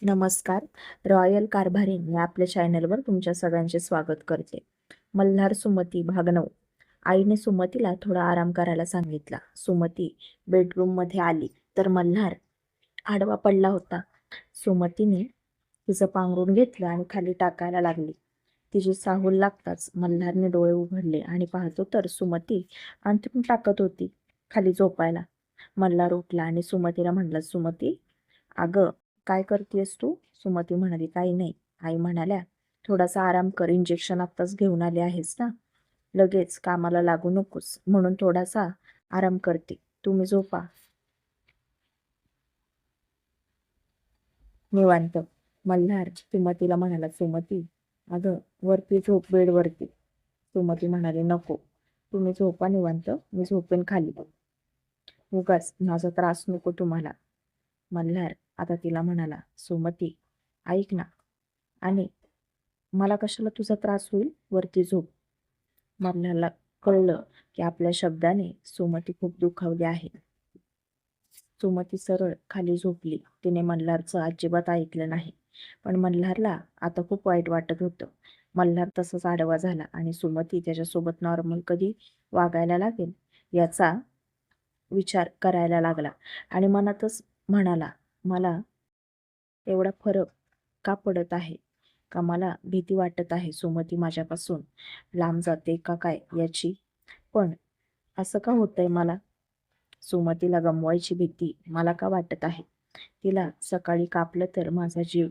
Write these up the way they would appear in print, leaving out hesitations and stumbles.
नमस्कार. रॉयल कारभारीन या आपल्या चॅनलवर तुमच्या सगळ्यांचे स्वागत करते. मल्हार सुमती भाग 9. आईने सुमतीला थोडा आराम करायला सांगितला. सुमती बेडरूममध्ये आली तर मल्हार आडवा पडला होता. सुमतीने तिचं पांघरून घेतलं आणि खाली टाकायला लागली. तिची चाहूल लागताच मल्हारने डोळे उघडले आणि पाहतो तर सुमती अंथरूण टाकत होती खाली झोपायला. मल्हार उठला आणि सुमतीला म्हणला, सुमती, अगं काय करतेस तू? सुमती म्हणाली, काही नाही. आई म्हणाल्या, थोडासा आराम कर, इंजेक्शन आत्ताच घेऊन आले आहेस ना, लगेच कामाला लागू नकोस, म्हणून थोडासा आराम करते, तुम्ही झोपा निवांत. मल्हार सुमतीला म्हणाला, सुमती, अगं वरती झोप, बेडवरती. सुमती म्हणाली, नको, तुम्ही झोपा निवांत, मी झोपेन खाली, उगाच माझा त्रास नको तुम्हाला. मल्हार आता तिला म्हणाला, सुमती, ऐक ना, आणि मला कशाला तुझा त्रास होईल, वरती झोप. मल्हारला कळलं की आपल्या शब्दाने सुमती खूप दुखावली आहे. सुमती सरळ खाली झोपली. तिने मल्हारचं अजिबात ऐकलं नाही. पण मल्हारला आता खूप वाईट वाटत होतं. मल्हार तसंच आडवा झाला आणि सुमती त्याच्यासोबत नॉर्मल कधी वागायला लागेल याचा विचार करायला लागला आणि मनातच म्हणाला, मला एवढा फरक का पडत आहे, का मला भीती वाटत आहे सुमती माझ्यापासून लांब जाते का काय याची. पण असं का होतंय मला? सुमतीला गमवायची भीती मला का वाटत आहे? तिला सकाळी कापलं तर माझा जीव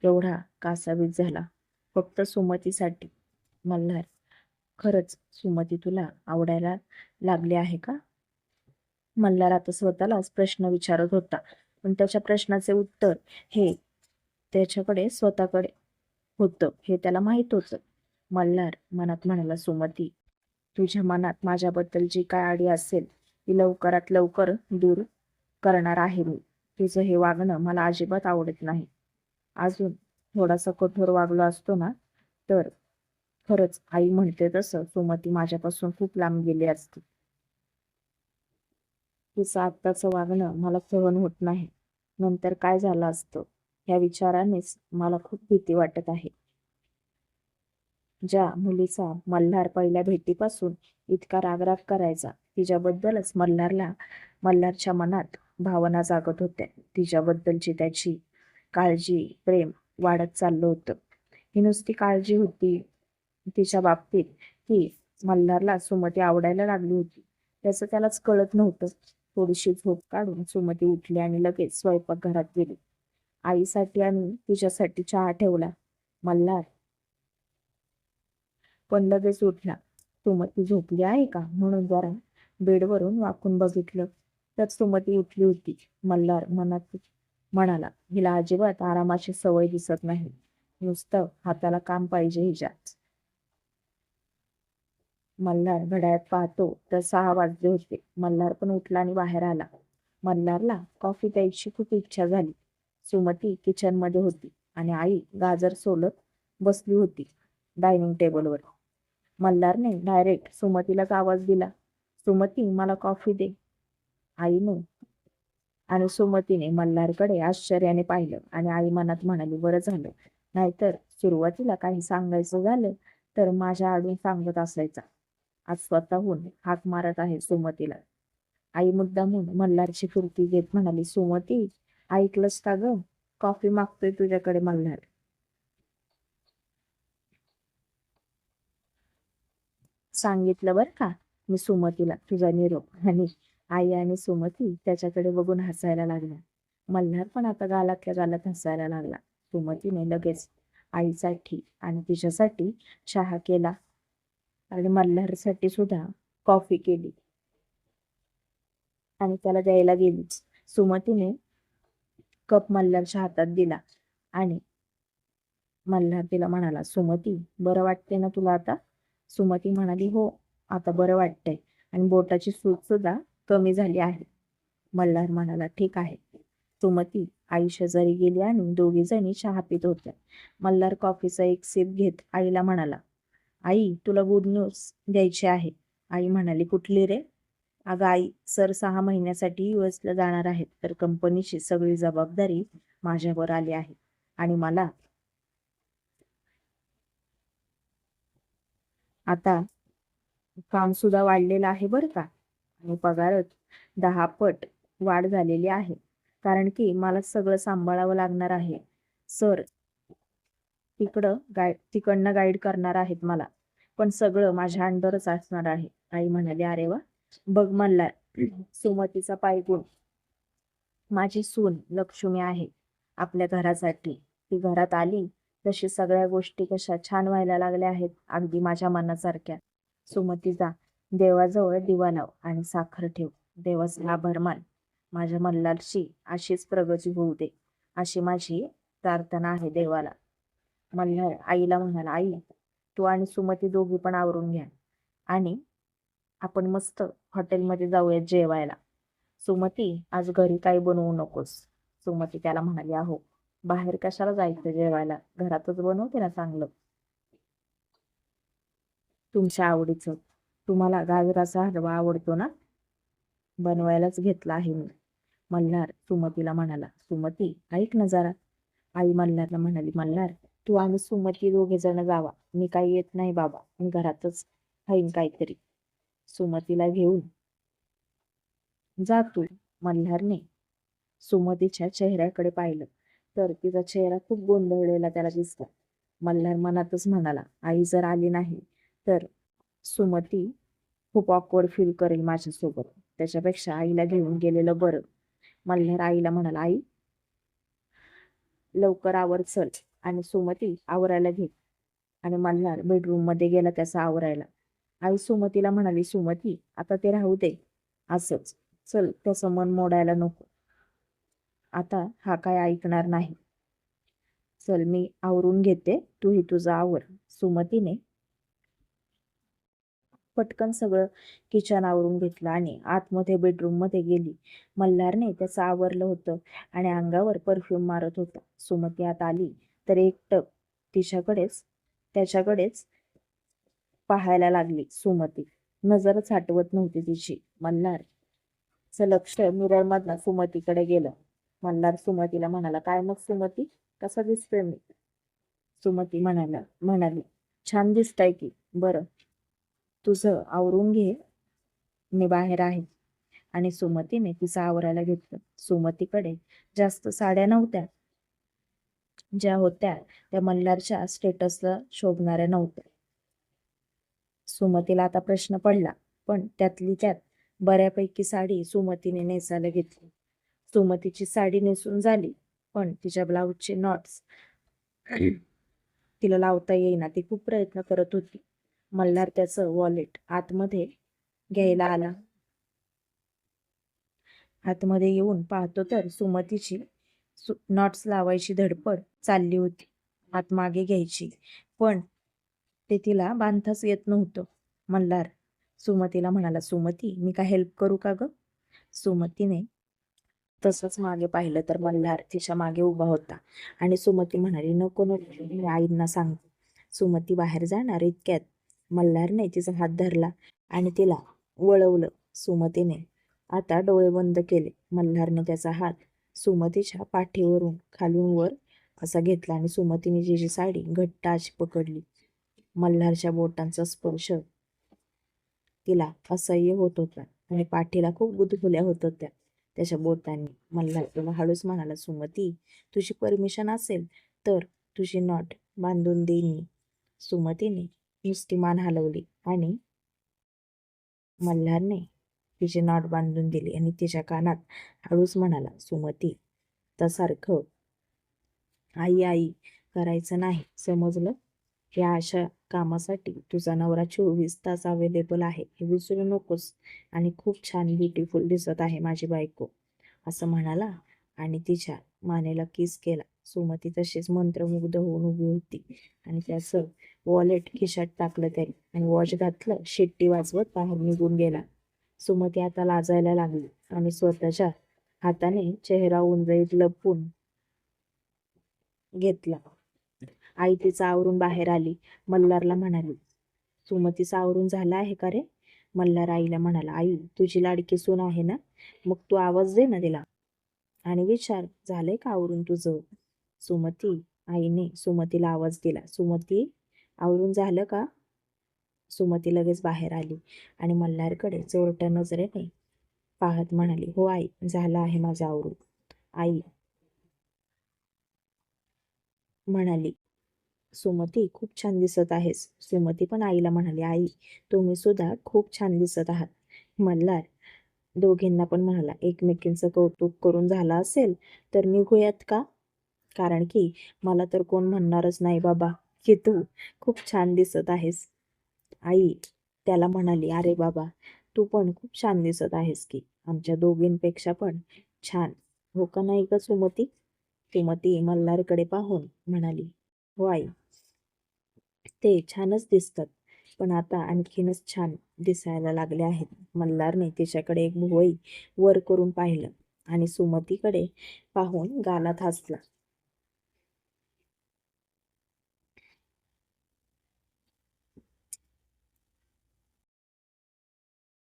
एवढा कासावीस झाला फक्त सुमतीसाठी. मल्हार, खरंच सुमती तुला आवडायला लागली आहे का? मल्हार आता स्वतःलाच प्रश्न विचारत होता, पण त्याच्या प्रश्नाचे उत्तर हे त्याच्याकडे स्वतःकडे होतं हे त्याला माहीत होतं. मल्हार मनात म्हणाला, सुमती, तुझ्या मनात माझ्याबद्दल जी काय आडी असेल ती लवकरात लवकर दूर करणार आहे मी. तुझं हे वागणं मला अजिबात आवडत नाही. अजून थोडासा कठोर वागलो असतो ना, तर खरंच आई म्हणते तसं सुमती माझ्यापासून खूप लांब गेली असती. तिचं आत्ताचं वागणं मला सहन होत नाही. नंतर काय झालं असतं ह्या विचारानेच मला खूप भीती वाटत आहे. ज्या मुलीचा मल्हार पहिल्या भेटीपासून इतका रागराग करायचा, तिच्याबद्दलच मल्हारच्या मनात भावना जागत होत्या. तिच्याबद्दलची त्याची काळजी, प्रेम वाढत चाललं होतं. ही नुसती काळजी होती तिच्या बाबतीत, की मल्हारला सुमती आवडायला लागली होती त्याचं त्यालाच कळत नव्हतं. थोडीशी झोप काढून सुमती उठली आणि लगेच स्वयंपाकघरात गेली. आईसाठी आणि तिच्यासाठी चहा ठेवला. मल्हार पण लगेच उठला. सुमती झोपली आहे का म्हणून जरा बेडवरून वाकून बघितलं तर सुमती उठली होती. मल्हार मनात म्हणाला, हिला अजिबात आरामाची सवय दिसत नाही, नुसतं हाताला काम पाहिजे हिच्या. मल्हार घड्याळात पाहतो तर 6 वाजले होते. मल्हार पण उठला आणि बाहेर आला. मल्हारला कॉफी प्यायची खूप इच्छा झाली. सुमती किचनमध्ये होती आणि आई गाजर सोलत बसली होती डायनिंग टेबलवर. मल्हारने डायरेक्ट सुमतीलाच आवाज दिला, सुमती, मला कॉफी दे. आईने आणि सुमतीने मल्हारकडे आश्चर्याने पाहिलं आणि आई मनात म्हणाली, बरं झालं, नाहीतर सुरुवातीला काही सांगायचं झालं तर माझ्या आडून सांगत असायचा. आज स्वतःहून हाक मारत आहे सुमतीला. आई मुद्दामून मल्हारची फिरती घेत म्हणाली, सुमती, ऐकलंस का ग? कॉफी मागतोय तुझ्याकडे मल्हार. सांगितलं बरं का मी सुमतीला तुझा निरोप. आणि आई आणि सुमती त्याच्याकडे बघून हसायला लागल्या. मल्हार पण आता गालातल्या गालात हसायला लागला. सुमतीने लगेच आईसाठी आणि तिच्यासाठी चहा केला आणि मल्हारसाठी सुद्धा कॉफी केली आणि त्याला द्यायला गेलीच. सुमतीने कप मल्हारच्या हातात दिला आणि मल्हार तिला म्हणाला, सुमती, बरं वाटते ना तुला आता? सुमती म्हणाली, हो, आता बरं वाटतंय आणि बोटाची सूज सुद्धा कमी झाली आहे. मल्हार म्हणाला, ठीक आहे. सुमती आई शेजारी गेली आणि दोघी जणी चहा पित होत्या. मल्हार कॉफीचा एक सिप घेत आईला म्हणाला, आई, तुला गुड न्यूज द्यायची आहे. आई म्हणाली, कुठली रे? अगं आई, सर 6 महिन्यासाठी US ला जाणार आहेत, तर कंपनीची सगळी जबाबदारी माझ्यावर आली आहे. आणि मला आता काम सुद्धा वाढलेलं आहे बरं का, आणि पगारात 10 पट वाढ झालेली आहे. कारण की मला सगळं सांभाळावं लागणार आहे. सर तिकडनं गाईड करणार आहेत मला, पण सगळं माझ्या अंडरच असणार आहे. आई म्हणाली, अरे वा, बघ म्हणला सुमतीचा पायगुण. माझी सून लक्ष्मी आहे आपल्या घरासाठी. ती घरात आली तशी सगळ्या गोष्टी कशा छान व्हायला लागल्या आहेत, अगदी माझ्या मनासारख्या. सुमती, जा देवाजवळ दिवा लाव आणि साखर ठेव. देवाचा आभार मान. माझ्या मल्हारची अशीच प्रगती होऊ दे, अशी माझी प्रार्थना आहे देवाला. मल्हार आईला म्हणाला, आई, तू आणि सुमती दोघी पण आवरून घ्या आणि आपण मस्त हॉटेलमध्ये जाऊयात जेवायला. सुमती, आज घरी काही बनवू नकोस. सुमती त्याला म्हणाली, अहो, बाहेर कशाला जायचं जेवायला, घरातच बनवते ना चांगलं, तुमच्या आवडीचं. तुम्हाला गाजराचा हलवा आवडतो ना, बनवायलाच घेतला आहे मी. मल्हार सुमतीला म्हणाला, सुमती ऐक ना जरा. आई मल्हारला म्हणाली, मल्हार, तू आणि सुमती दोघे जण जावा, मी काही येत नाही बाबा, मी घरातच खाईन काहीतरी. सुमतीला घेऊन जा तू. मल्हारने सुमतीच्या चेहऱ्याकडे पाहिलं तर तिचा चेहरा खूप गोंधळलेला त्याला दिसला. मल्हार मनातच म्हणाला, आई जर आली नाही तर सुमती खूप ऑकवर्ड फील करेल माझ्यासोबत, त्याच्यापेक्षा आईला घेऊन गेलेलं बरं. मल्हार आईला म्हणाला, आई लवकर आवर चल. आणि सुमती आवरायला घे. आणि मल्हार बेडरूम मध्ये गेला त्याचा आवरायला. आई सुमतीला म्हणाली, सुमती आता ते राहू दे असंच, चल त्याचं मन मोडायला नको, आता हा काय ऐकणार नाही. चल मी आवरून घेते, तूही तुझं आवर. सुमतीने पटकन सगळं किचन आवरून घेतलं आणि आतमध्ये बेडरूम मध्ये गेली. मल्हारने त्याचं आवरलं होतं आणि अंगावर परफ्यूम मारत होता. सुमती आत आली तर एकटक त्याच्याकडेच पाहायला लागली. सुमती नजरच हटवत नव्हती तिची. मल्हारचं लक्ष मिरर मधनं सुमतीकडे गेलं. मल्हार सुमतीला म्हणाला, काय मग सुमती, कसा दिसतोय मी? सुमती म्हणाली, छान दिसताय की. बरं, तुझं आवरून घे, मी बाहेर आहे. आणि सुमतीने तिचं आवरायला घेतलं. सुमतीकडे जास्त साड्या नव्हत्या, ज्या होत्या त्या मल्हारच्या स्टेटसला शोभणाऱ्या नव्हत्या. सुमतीला आता प्रश्न पडला, पण त्यातली त्यात बऱ्यापैकी साडी सुमतीने नेसायला घेतली. सुमतीची साडी नेसून झाली, पण तिच्या ब्लाऊजचे नॉट्स तिला लावता येईना. ती खूप प्रयत्न करत होती. मल्हार त्याचं वॉलेट आतमध्ये घ्यायला आला. आतमध्ये येऊन पाहतो तर सुमतीची नॉट्स लावायची धडपड चालली होती, हात मागे घ्यायची, पण ते तिला बांधताच येत नव्हतं. मल्हार सुमतीला म्हणाला, सुमती मी काय हेल्प करू का ग? सुमतीने तसंच मागे पाहिलं तर मल्हार तिच्या मागे उभा होता आणि सुमती म्हणाली, नको नको, मी आईंना सांगते. सुमती बाहेर जाणार इतक्यात मल्हारने तिचा हात धरला आणि तिला वळवलं. सुमतीने आता डोळे बंद केले. मल्हारने त्याचा हात सुमतीच्या पाठीवरून खालून वर असा घेतला आणि सुमतीने तिची साडी घट्ट अशी पकडली. मल्हारच्या बोटांचा स्पर्श तिला असह्य होत होता आणि पाठीला खूप गुदगुल्या होत होत्या त्याच्या बोटांनी. मल्हार तिला हळूच म्हणाला, सुमती तुझी परमिशन असेल तर तुझी नॉट बांधून देईन मी. सुमतीने नुसती मान हलवली आणि मल्हारने तिची नॉट बांधून दिली आणि तिच्या कानात हळूच म्हणाला, सुमती त्यासारखं आई आई करायचं नाही, समजलं? या अशा कामासाठी तुझा नवरा 24 तास अवेलेबल आहे, हे विसरू नकोस. आणि खूप छान ब्युटिफुल दिसत आहे माझी बायको, असं म्हणाला आणि तिच्या मानेला किस केला. सुमती तशीच मंत्रमुग्ध होऊन उभी होती आणि त्याचं वॉलेट खिशात टाकलं त्याने आणि वॉच घातलं. शिट्टी वाजवत बाहेर निघून गेला. सुमती आता लाजायला लागली आणि स्वतःच्या हाताने चेहरा उंजळीत लपवून घेतला. आई तिचं आवरून बाहेर आली. मल्हारला म्हणाली, सुमतीचं आवरून झालं आहे का रे? मल्हार आईला म्हणाला, आई तुझी लाडकी सून आहे ना, मग तू आवाज दे ना तिला आणि विचार, झालंय का आवरून तुझं? सुमती, आईने सुमतीला आवाज दिला. सुमती, आवरून झालं का? सुमती लगेच बाहेर आली आणि मल्हारकडे चोरट्या नजरेने पाहत म्हणाली, हो आई, झालं आहे माझं आवरून. आई म्हणाली, सुमती खूप छान दिसत आहेस. सुमती पण आईला म्हणाली, आई, तुम्ही सुद्धा खूप छान दिसत आहात. मल्हार दोघींना पण म्हणाला, एकमेकींचं कौतुक करून झालं असेल तर निघूयात का? कारण की मला तर कोण म्हणणारच नाही बाबा की तू खूप छान दिसत आहेस. आई त्याला म्हणाली, अरे बाबा, तू पण खूप छान दिसत आहेस की, आमच्या दोघींपेक्षा पण छान. हो का नाही का सुमती? सुमती मल्हारकडे पाहून म्हणाली, हो आई, ते छानच दिसतात, पण आता आणखीनच छान दिसायला लागले आहेत. मल्हारने तिच्याकडे एक भुवई वर करून पाहिलं आणि सुमतीकडे पाहून गालात हसला.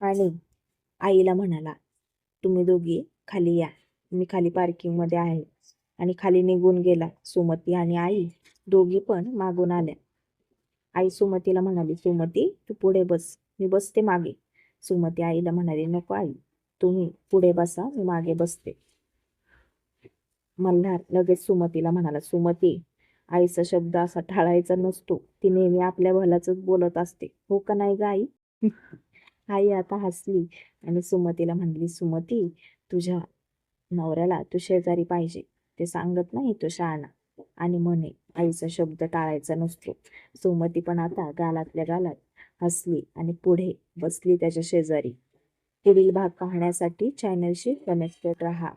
आणि आईला म्हणाला, तुम्ही दोघी खाली या, मी खाली पार्किंग मध्ये आहे. आणि खाली निघून गेला. सुमती आणि आई दोघी पण मागून आल्या. आई सुमतीला म्हणाली, सुमती, तू पुढे बस, मी बसते मागे. सुमती आईला म्हणाली, नको आई, तुम्ही पुढे बसा, मी मागे बसते. मल्हार लगेच सुमतीला म्हणाला, सुमती, आईचा शब्द असा टाळायचा नसतो, ती नेहमी आपल्या भल्याच बोलत असते. हो का नाही ग आई? आई आता हसली आणि सुमतीला म्हणली, सुमती, तुझ्या नवऱ्याला तू शेजारी पाहिजे, ते सांगत नाही तो शहाणा. आणि म्हणे, आईचा शब्द टाळायचा नसतो. सुमती पण आता गालातल्या गालात हसली आणि पुढे बसली त्याच्या शेजारी. पुढील भाग पाहण्यासाठी चॅनलशी कनेक्टेड राहा.